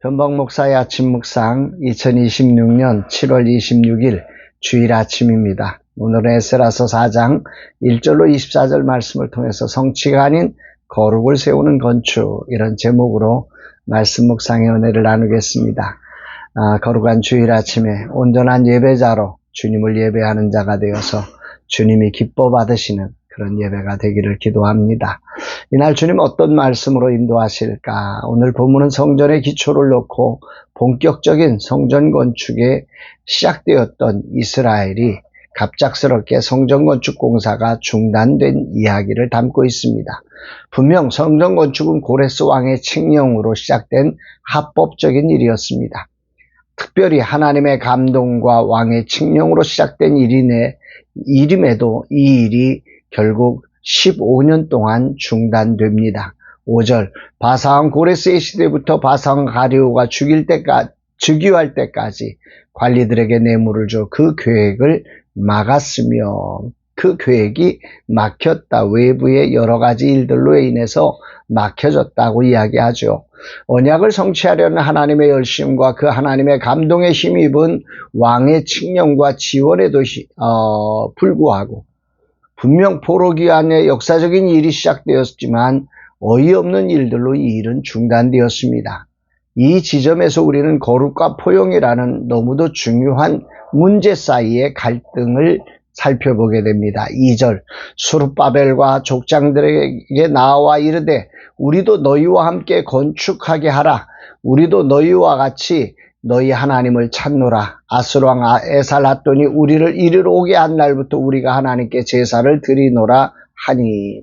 변박 목사의 아침 묵상 2026년 7월 26일 주일 아침입니다. 오늘은 에스라서 4장 1절로 24절 말씀을 통해서 성취가 아닌 거룩을 세우는 건축, 이런 제목으로 말씀 묵상의 은혜를 나누겠습니다. 거룩한 주일 아침에 온전한 예배자로 주님을 예배하는 자가 되어서 주님이 기뻐 받으시는 그런 예배가 되기를 기도합니다. 이날 주님 어떤 말씀으로 인도하실까? 오늘 본문은 성전의 기초를 놓고 본격적인 성전 건축에 시작되었던 이스라엘이 갑작스럽게 성전 건축 공사가 중단된 이야기를 담고 있습니다. 분명 성전 건축은 고레스 왕의 칙령으로 시작된 합법적인 일이었습니다. 특별히 하나님의 감동과 왕의 칙령으로 시작된 일임에도 이 일이 결국 15년 동안 중단됩니다. 5절, 바사왕 고레스의 시대부터 바사왕 가랴가 즉위할 때까지 관리들에게 뇌물을 줘 그 계획을 막았으며, 그 계획이 막혔다. 외부의 여러 가지 일들로 인해서 막혀졌다고 이야기하죠. 언약을 성취하려는 하나님의 열심과 그 하나님의 감동에 힘입은 왕의 칙령과 지원에도 불구하고 분명 포로기 안에 역사적인 일이 시작되었지만 어이없는 일들로 이 일은 중단되었습니다. 이 지점에서 우리는 거룩과 포용이라는 너무도 중요한 문제 사이의 갈등을 살펴보게 됩니다. 2절, 스룹바벨과 족장들에게 나와 이르되 우리도 너희와 함께 건축하게 하라. 우리도 너희와 같이 너희 하나님을 찾노라. 아스루왕 에살핫돈이 우리를 이리로 오게 한 날부터 우리가 하나님께 제사를 드리노라 하니.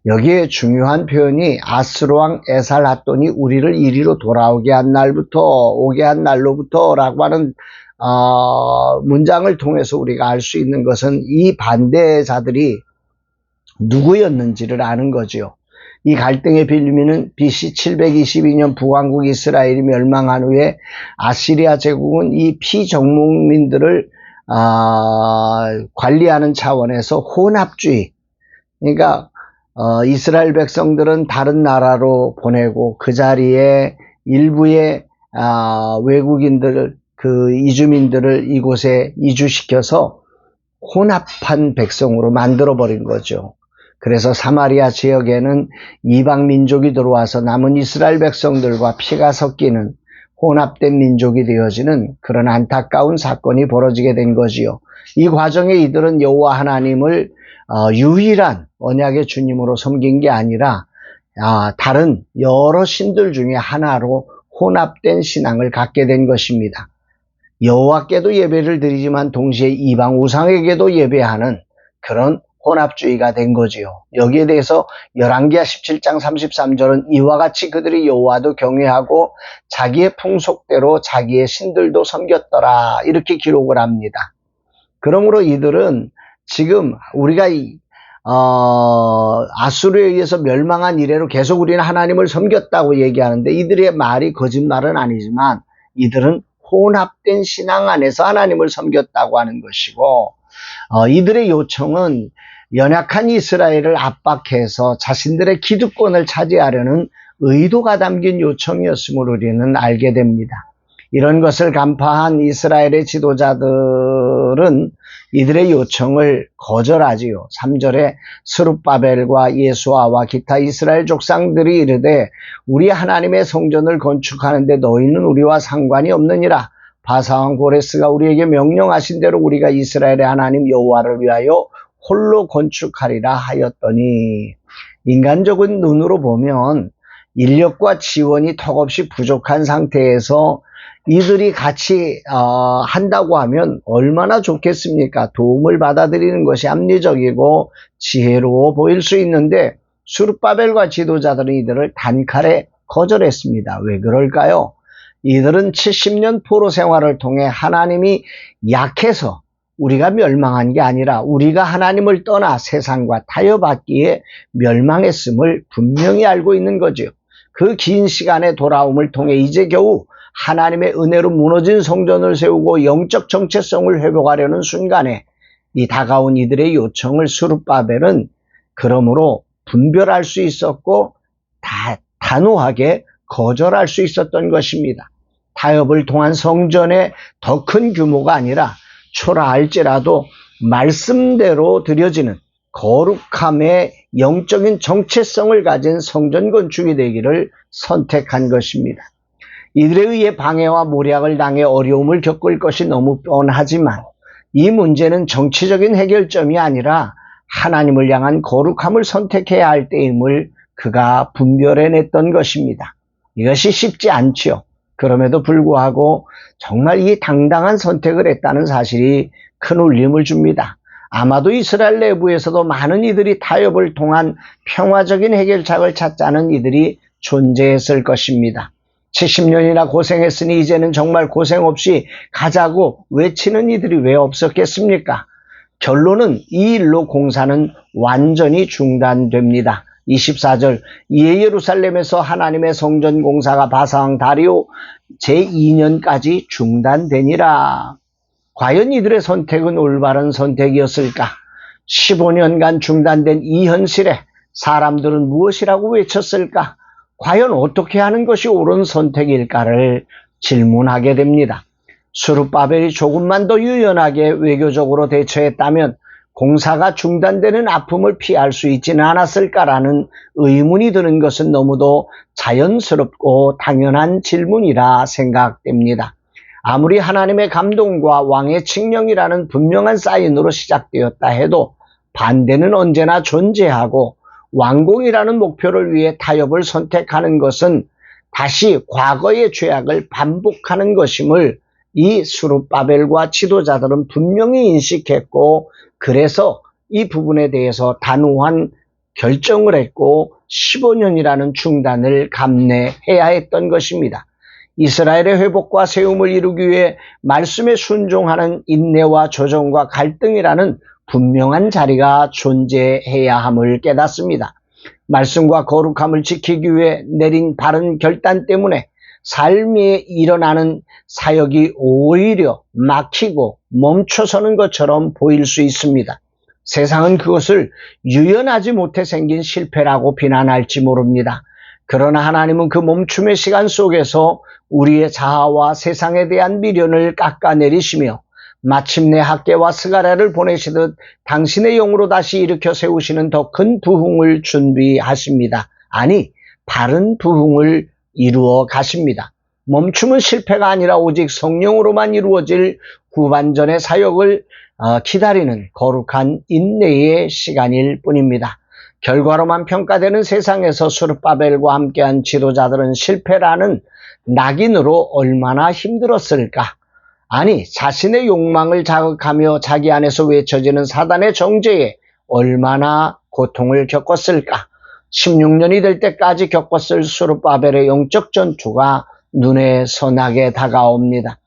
여기에 중요한 표현이 아스루왕 에살핫돈이 우리를 이리로 돌아오게 한 날부터, 오게 한 날로부터 라고 하는 문장을 통해서 우리가 알 수 있는 것은 이 반대자들이 누구였는지를 아는 거지요. 이 갈등의 빌미는 BC 722년 북왕국 이스라엘이 멸망한 후에 아시리아 제국은 이 피정복민들을 관리하는 차원에서 혼합주의, 그러니까 이스라엘 백성들은 다른 나라로 보내고 그 자리에 일부의 외국인들을, 그 이주민들을 이곳에 이주시켜서 혼합한 백성으로 만들어버린 거죠. 그래서 사마리아 지역에는 이방 민족이 들어와서 남은 이스라엘 백성들과 피가 섞이는 혼합된 민족이 되어지는 그런 안타까운 사건이 벌어지게 된 거지요. 이 과정에 이들은 여호와 하나님을 유일한 언약의 주님으로 섬긴 게 아니라 다른 여러 신들 중에 하나로 혼합된 신앙을 갖게 된 것입니다. 여호와께도 예배를 드리지만 동시에 이방 우상에게도 예배하는 그런 혼합주의가 된 거지요. 여기에 대해서 열왕기하 17장 33절은 이와 같이 그들이 여호와도 경외하고 자기의 풍속대로 자기의 신들도 섬겼더라, 이렇게 기록을 합니다. 그러므로 이들은 지금 우리가 아수르에 의해서 멸망한 이래로 계속 우리는 하나님을 섬겼다고 얘기하는데, 이들의 말이 거짓말은 아니지만 이들은 혼합된 신앙 안에서 하나님을 섬겼다고 하는 것이고, 이들의 요청은 연약한 이스라엘을 압박해서 자신들의 기득권을 차지하려는 의도가 담긴 요청이었음을 우리는 알게 됩니다. 이런 것을 간파한 이스라엘의 지도자들은 이들의 요청을 거절하지요. 3절에 스룹바벨과 예수아와 기타 이스라엘 족상들이 이르되 우리 하나님의 성전을 건축하는데 너희는 우리와 상관이 없느니라. 바사왕 고레스가 우리에게 명령하신 대로 우리가 이스라엘의 하나님 여호와를 위하여 홀로 건축하리라 하였더니, 인간적인 눈으로 보면 인력과 지원이 턱없이 부족한 상태에서 이들이 같이 한다고 하면 얼마나 좋겠습니까? 도움을 받아들이는 것이 합리적이고 지혜로워 보일 수 있는데 스룹바벨과 지도자들은 이들을 단칼에 거절했습니다. 왜 그럴까요? 이들은 70년 포로 생활을 통해 하나님이 약해서 우리가 멸망한 게 아니라 우리가 하나님을 떠나 세상과 타협하기에 멸망했음을 분명히 알고 있는 거죠. 그 긴 시간의 돌아옴을 통해 이제 겨우 하나님의 은혜로 무너진 성전을 세우고 영적 정체성을 회복하려는 순간에 이 다가온 이들의 요청을 스룹바벨은 그러므로 분별할 수 있었고 단호하게 거절할 수 있었던 것입니다. 타협을 통한 성전의 더 큰 규모가 아니라 초라할지라도 말씀대로 드려지는 거룩함의 영적인 정체성을 가진 성전 건축이 되기를 선택한 것입니다. 이들에 의해 방해와 모략을 당해 어려움을 겪을 것이 너무 뻔하지만 이 문제는 정치적인 해결점이 아니라 하나님을 향한 거룩함을 선택해야 할 때임을 그가 분별해냈던 것입니다. 이것이 쉽지 않지요. 그럼에도 불구하고 정말 이 당당한 선택을 했다는 사실이 큰 울림을 줍니다. 아마도 이스라엘 내부에서도 많은 이들이 타협을 통한 평화적인 해결책을 찾자는 이들이 존재했을 것입니다. 70년이나 고생했으니 이제는 정말 고생 없이 가자고 외치는 이들이 왜 없었겠습니까? 결론은 이 일로 공사는 완전히 중단됩니다. 24절, 이에 예루살렘에서 하나님의 성전 공사가 바사왕 다리오 제2년까지 중단되니라. 과연 이들의 선택은 올바른 선택이었을까? 15년간 중단된 이 현실에 사람들은 무엇이라고 외쳤을까? 과연 어떻게 하는 것이 옳은 선택일까를 질문하게 됩니다. 스룹바벨이 조금만 더 유연하게 외교적으로 대처했다면 공사가 중단되는 아픔을 피할 수 있지는 않았을까라는 의문이 드는 것은 너무도 자연스럽고 당연한 질문이라 생각됩니다. 아무리 하나님의 감동과 왕의 칙령이라는 분명한 사인으로 시작되었다 해도 반대는 언제나 존재하고 완공이라는 목표를 위해 타협을 선택하는 것은 다시 과거의 죄악을 반복하는 것임을 이 스룹바벨과 지도자들은 분명히 인식했고 그래서 이 부분에 대해서 단호한 결정을 했고 15년이라는 중단을 감내해야 했던 것입니다. 이스라엘의 회복과 세움을 이루기 위해 말씀에 순종하는 인내와 조정과 갈등이라는 분명한 자리가 존재해야 함을 깨닫습니다. 말씀과 거룩함을 지키기 위해 내린 바른 결단 때문에 삶에 일어나는 사역이 오히려 막히고 멈춰서는 것처럼 보일 수 있습니다. 세상은 그것을 유연하지 못해 생긴 실패라고 비난할지 모릅니다. 그러나 하나님은 그 멈춤의 시간 속에서 우리의 자아와 세상에 대한 미련을 깎아내리시며 마침내 학개와 스가랴를 보내시듯 당신의 영으로 다시 일으켜 세우시는 더 큰 부흥을 준비하십니다. 아니, 바른 부흥을 이루어 가십니다. 멈춤은 실패가 아니라 오직 성령으로만 이루어질 후반전의 사역을 기다리는 거룩한 인내의 시간일 뿐입니다. 결과로만 평가되는 세상에서 스룹바벨과 함께한 지도자들은 실패라는 낙인으로 얼마나 힘들었을까? 아니, 자신의 욕망을 자극하며 자기 안에서 외쳐지는 사단의 정죄에 얼마나 고통을 겪었을까? 16년이 될 때까지 겪었을 스룹바벨의 영적 전투가 눈에 선하게 다가옵니다.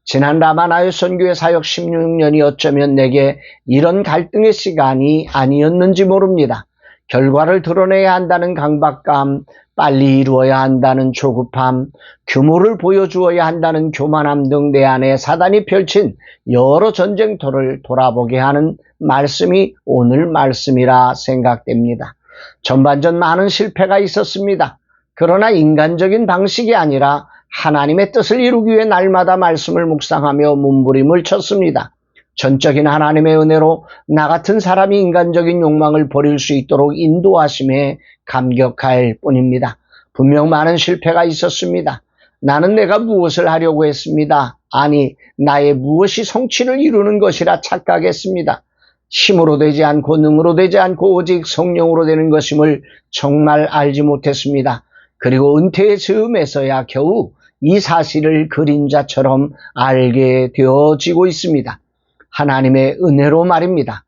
지난 라마나의 선교의 사역 16년이 어쩌면 내게 이런 갈등의 시간이 아니었는지 모릅니다. 결과를 드러내야 한다는 강박감, 빨리 이루어야 한다는 조급함, 규모를 보여주어야 한다는 교만함 등 내 안에 사단이 펼친 여러 전쟁터를 돌아보게 하는 말씀이 오늘 말씀이라 생각됩니다. 전반전 많은 실패가 있었습니다. 그러나 인간적인 방식이 아니라 하나님의 뜻을 이루기 위해 날마다 말씀을 묵상하며 몸부림을 쳤습니다. 전적인 하나님의 은혜로 나 같은 사람이 인간적인 욕망을 버릴 수 있도록 인도하심에 감격할 뿐입니다. 분명 많은 실패가 있었습니다. 나는 내가 무엇을 하려고 했습니다. 아니, 나의 무엇이 성취를 이루는 것이라 착각했습니다. 힘으로 되지 않고 능으로 되지 않고 오직 성령으로 되는 것임을 정말 알지 못했습니다. 그리고 은퇴의 즈음에서야 겨우 이 사실을 그림자처럼 알게 되어지고 있습니다. 하나님의 은혜로 말입니다.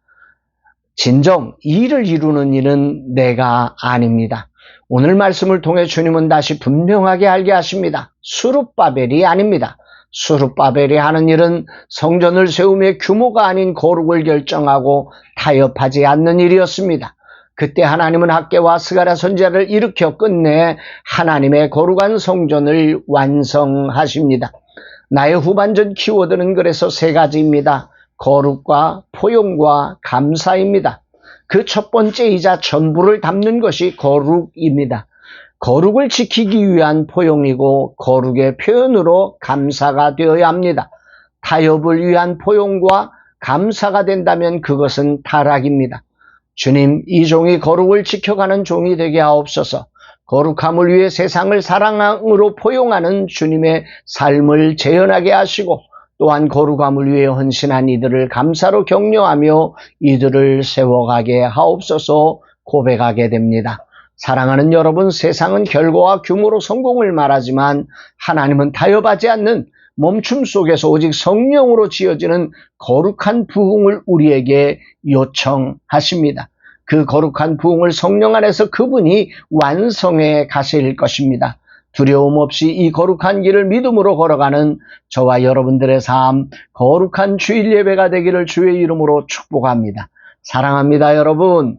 진정 일을 이루는 일은 내가 아닙니다. 오늘 말씀을 통해 주님은 다시 분명하게 알게 하십니다. 스룹바벨이 아닙니다. 스룹바벨이 하는 일은 성전을 세우며 규모가 아닌 거룩을 결정하고 타협하지 않는 일이었습니다. 그때 하나님은 학개와 스가랴 선지자를 일으켜 끝내 하나님의 거룩한 성전을 완성하십니다. 나의 후반전 키워드는 그래서 세 가지입니다. 거룩과 포용과 감사입니다. 그 첫 번째이자 전부를 담는 것이 거룩입니다. 거룩을 지키기 위한 포용이고 거룩의 표현으로 감사가 되어야 합니다. 타협을 위한 포용과 감사가 된다면 그것은 타락입니다. 주님, 이 종이 거룩을 지켜가는 종이 되게 하옵소서. 거룩함을 위해 세상을 사랑으로 포용하는 주님의 삶을 재현하게 하시고 또한 거룩함을 위해 헌신한 이들을 감사로 격려하며 이들을 세워가게 하옵소서. 고백하게 됩니다. 사랑하는 여러분, 세상은 결과와 규모로 성공을 말하지만 하나님은 타협하지 않는 멈춤 속에서 오직 성령으로 지어지는 거룩한 부흥을 우리에게 요청하십니다. 그 거룩한 부흥을 성령 안에서 그분이 완성해 가실 것입니다. 두려움 없이 이 거룩한 길을 믿음으로 걸어가는 저와 여러분들의 삶, 거룩한 주일 예배가 되기를 주의 이름으로 축복합니다. 사랑합니다, 여러분.